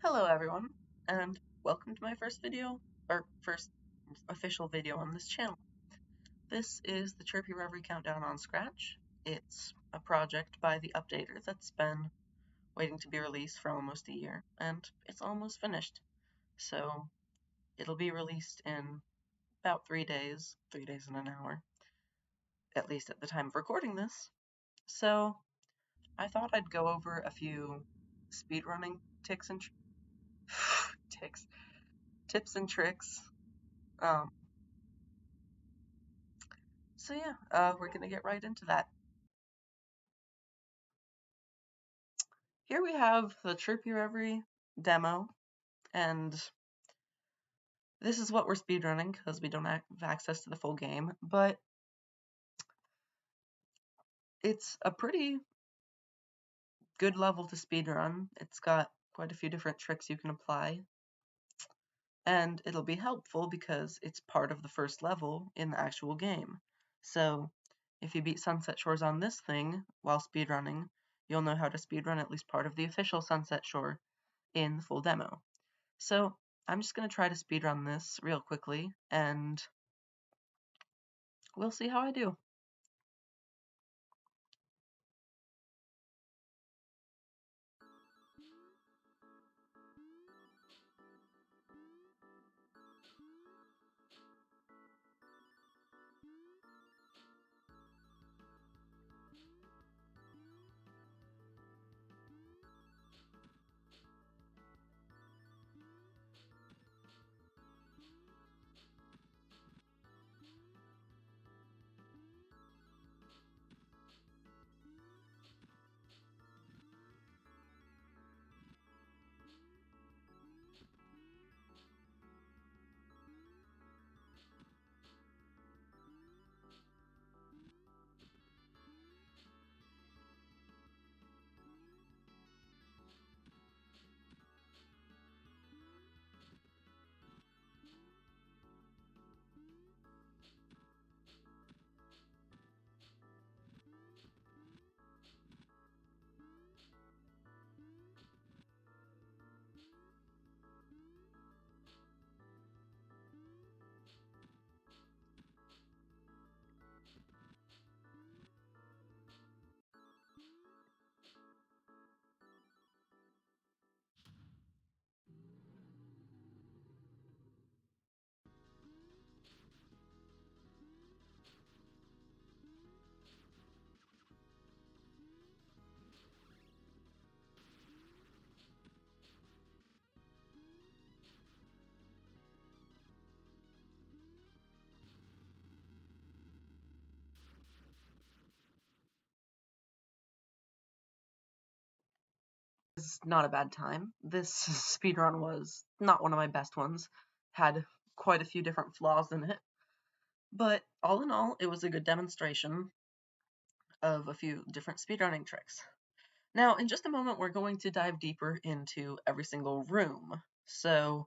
Hello everyone, and welcome to my first video, or first official video on this channel. This is the Chirpy Reverie Countdown on Scratch. It's a project by the updater that's been waiting to be released for almost a year, and it's almost finished. So it'll be released in about 3 days and an hour, at least at the time of recording this. So I thought I'd go over a few speedrunning tips and tricks. So yeah, we're gonna get right into that. Here we have the Chirpy Reverie demo, and this is what we're speedrunning because we don't have access to the full game, but it's a pretty good level to speedrun. It's got quite a few different tricks you can apply, and it'll be helpful because it's part of the first level in the actual game. So if you beat Sunset Shores on this thing while speedrunning, you'll know how to speedrun at least part of the official Sunset Shore in the full demo. So I'm just going to try to speedrun this real quickly, and we'll see how I do. It's not a bad time. This speedrun was not one of my best ones. Had quite a few different flaws in it. But all in all, it was a good demonstration of a few different speedrunning tricks. Now, in just a moment, we're going to dive deeper into every single room. So,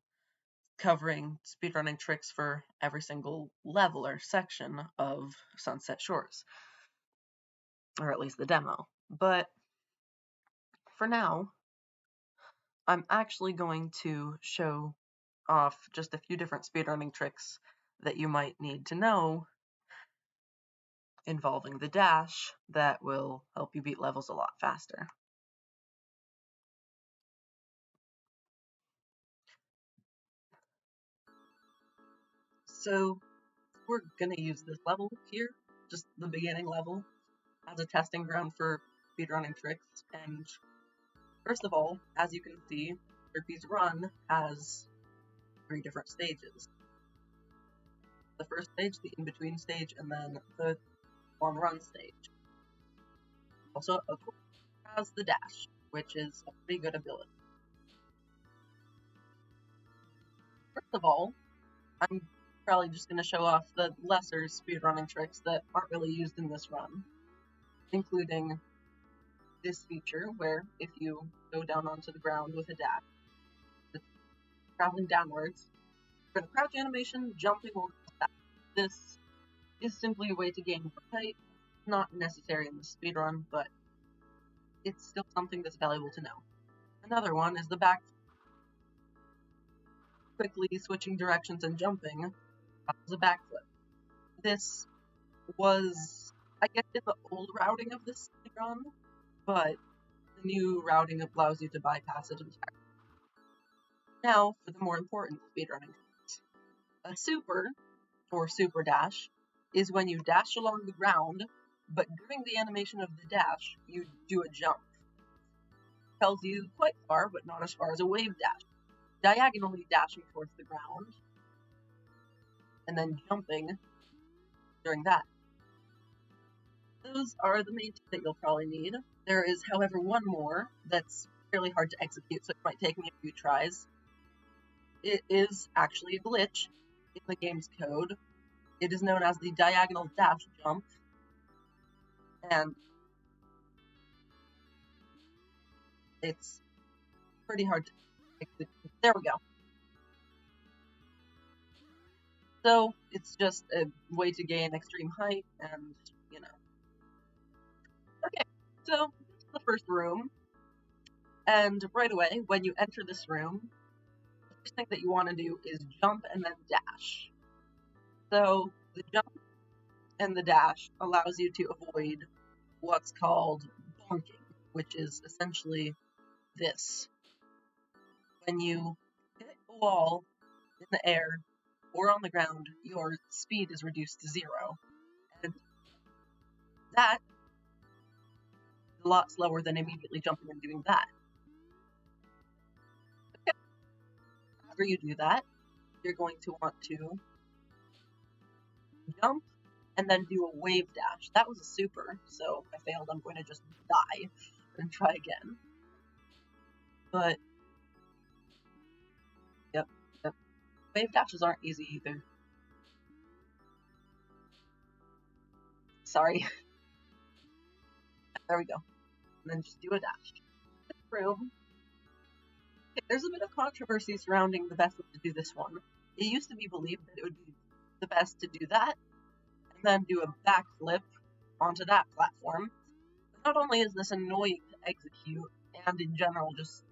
covering speedrunning tricks for every single level or section of Sunset Shores. Or at least the demo. But for now, I'm actually going to show off just a few different speedrunning tricks that you might need to know involving the dash that will help you beat levels a lot faster. So we're going to use this level here, just the beginning level, as a testing ground for speedrunning tricks. And first of all, as you can see, Chirpy's run has 3 different stages. The first stage, the in-between stage, and then the long-run stage. Also, of course, has the dash, which is a pretty good ability. First of all, I'm probably just going to show off the lesser speedrunning tricks that aren't really used in this run, including this feature where if you go down onto the ground with a dash, it's traveling downwards, for the crouch animation, jumping will stop. This is simply a way to gain more height, not necessary in the speedrun, but it's still something that's valuable to know. Another one is the back. quickly switching directions and jumping was a backflip. This was, I guess, in the old routing of this speedrun, but the new routing allows you to bypass it entirely. Now, for the more important speedrunning things. A super, or super dash, is when you dash along the ground, but during the animation of the dash, you do a jump. It tells you quite far, but not as far as a wave dash. Diagonally dashing towards the ground, and then jumping during that. Those are the main two that you'll probably need. There is, however, one more that's fairly hard to execute, so it might take me a few tries. It is actually a glitch in the game's code. It is known as the diagonal dash jump, and it's pretty hard to execute. There we go. So it's just a way to gain extreme height, and, you know. Okay, so this is the first room, and right away, when you enter this room, the first thing that you want to do is jump and then dash. So the jump and the dash allows you to avoid what's called bonking, which is essentially this. When you hit a wall in the air or on the ground, your speed is reduced to 0. And that is a lot slower than immediately jumping and doing that. Okay. After you do that, you're going to want to jump and then do a wave dash. That was a super, so if I failed, I'm going to just die and try again. But, yep. Wave dashes aren't easy either. Sorry. There we go. And then just do a dash. This room. Okay, there's a bit of controversy surrounding the best way to do this one. It used to be believed that it would be the best to do that, and then do a backflip onto that platform. But not only is this annoying to execute, and in general just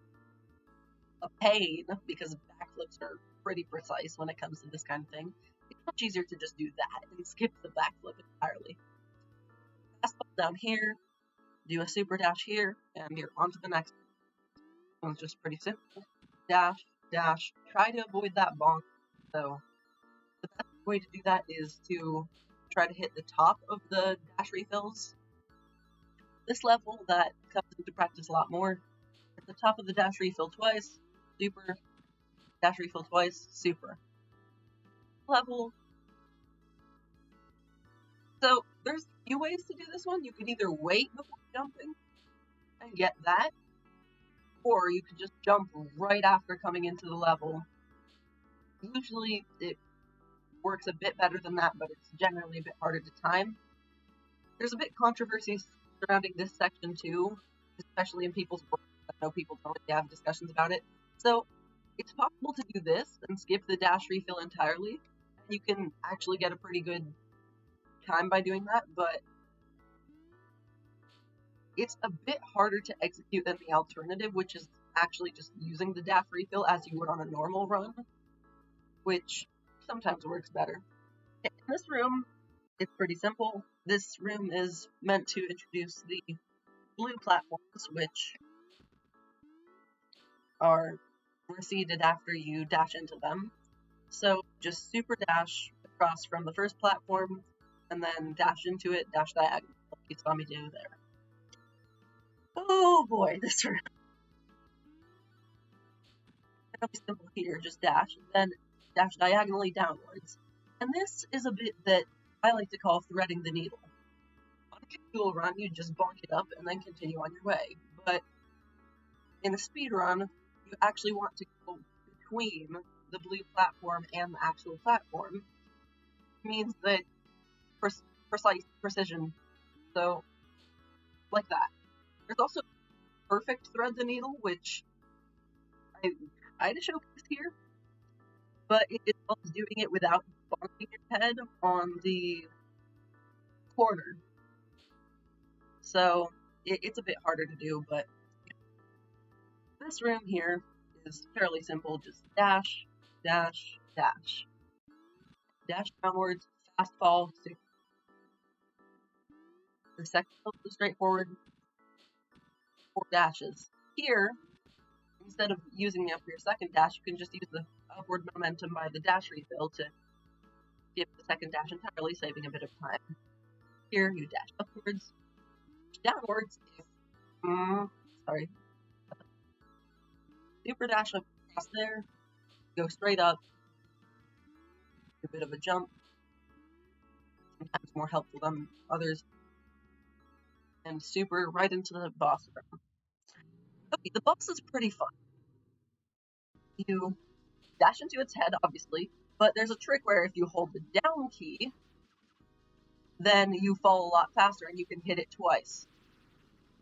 a pain, because backflips are pretty precise when it comes to this kind of thing, it's much easier to just do that and skip the backflip entirely. Fastball down here, do a super dash here, and you're on to the next one. It's just pretty simple. Dash, dash, try to avoid that bonk. So the best way to do that is to try to hit the top of the dash refills. This level that comes into practice a lot more. At the top of the dash refill twice, super, dash refill twice, super. Level. So there's a few ways to do this one. You could either wait before jumping and get that, or you could just jump right after coming into the level. Usually it works a bit better than that, but it's generally a bit harder to time. There's a bit of controversy surrounding this section too, especially in people's work. I know people don't really have discussions about it. So it's possible to do this and skip the dash refill entirely. You can actually get a pretty good time by doing that, but it's a bit harder to execute than the alternative, which is actually just using the dash refill as you would on a normal run, which sometimes works better. In this room, it's pretty simple. This room is meant to introduce the blue platforms, which are receded after you dash into them. So just super dash across from the first platform, and then dash into it, dash diagonal. You saw me do there. Oh boy, this room. It'll be simple here, just dash, and then dash diagonally downwards. And this is a bit that I like to call threading the needle. On a casual run, you just bonk it up and then continue on your way. But in a speed run, you actually want to go between the blue platform and the actual platform. It means that precise precision. So, like that. There's also perfect thread the needle, which I try to showcase here, but it involves doing it without bonking your head on the corner. So it's a bit harder to do, but this room here is fairly simple. Just dash, dash, dash. Dash downwards, fast fall, super. The second flip is straightforward, 4 dashes. Here, instead of using up your second dash, you can just use the upward momentum by the dash refill to skip the second dash entirely, saving a bit of time. Here, you dash upwards, downwards, sorry. Super dash across there, go straight up, a bit of a jump, sometimes more helpful than others, and super right into the boss room. Okay, the boss is pretty fun. You dash into its head, obviously, but there's a trick where if you hold the down key, then you fall a lot faster and you can hit it twice.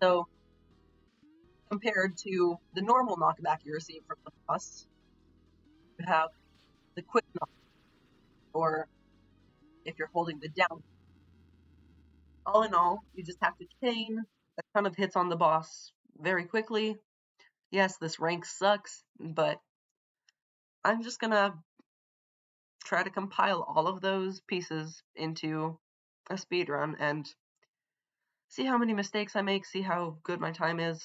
So, compared to the normal knockback you receive from the boss, you have the quick knock, or if you're holding the down. All in all, you just have to chain a ton of hits on the boss very quickly. Yes, this rank sucks, but I'm just gonna try to compile all of those pieces into a speedrun and see how many mistakes I make, see how good my time is.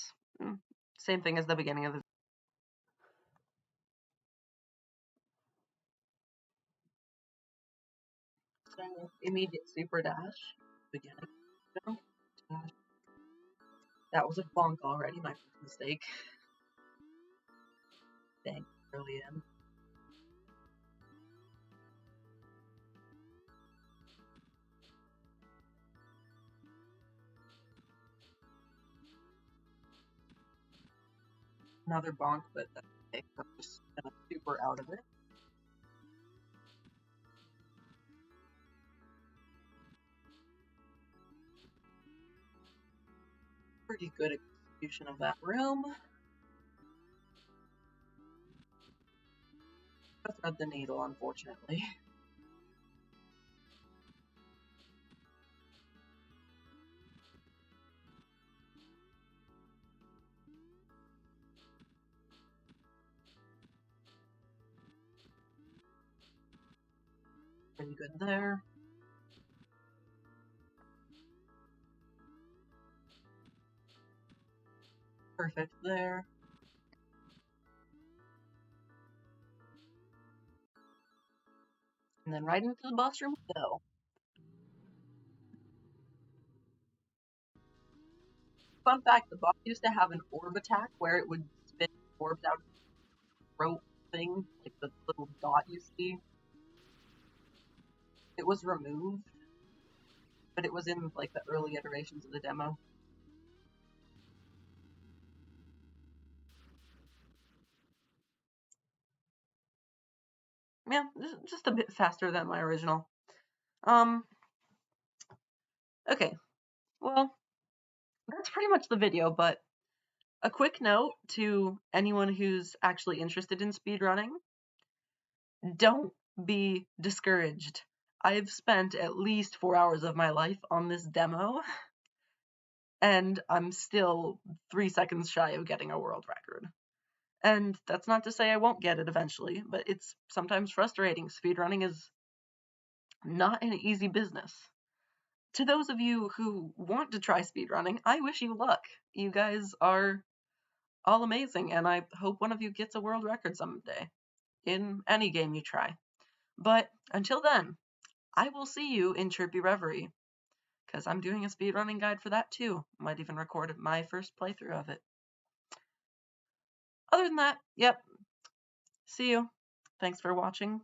Same thing as the beginning of the so immediate super dash, beginning, dash. That was a bonk already, my first mistake. Dang, early in. Another bonk, but that's okay. I'm just gonna super out of it. Pretty good execution of that room. I thread the needle, unfortunately. Pretty good there. Perfect there. And then right into the boss room we go. Fun fact, the boss used to have an orb attack where it would spit orbs out of the throat thing, like the little dot you see. It was removed, but it was in like the early iterations of the demo. Yeah, just a bit faster than my original. Okay, well, that's pretty much the video, but a quick note to anyone who's actually interested in speedrunning, don't be discouraged. I've spent at least 4 hours of my life on this demo, and I'm still 3 seconds shy of getting a world record. And that's not to say I won't get it eventually, but it's sometimes frustrating. Speedrunning is not an easy business. To those of you who want to try speedrunning, I wish you luck. You guys are all amazing, and I hope one of you gets a world record someday in any game you try. But until then, I will see you in Chirpy Reverie, because I'm doing a speedrunning guide for that too. Might even record my first playthrough of it. Other than that, yep. See you. Thanks for watching.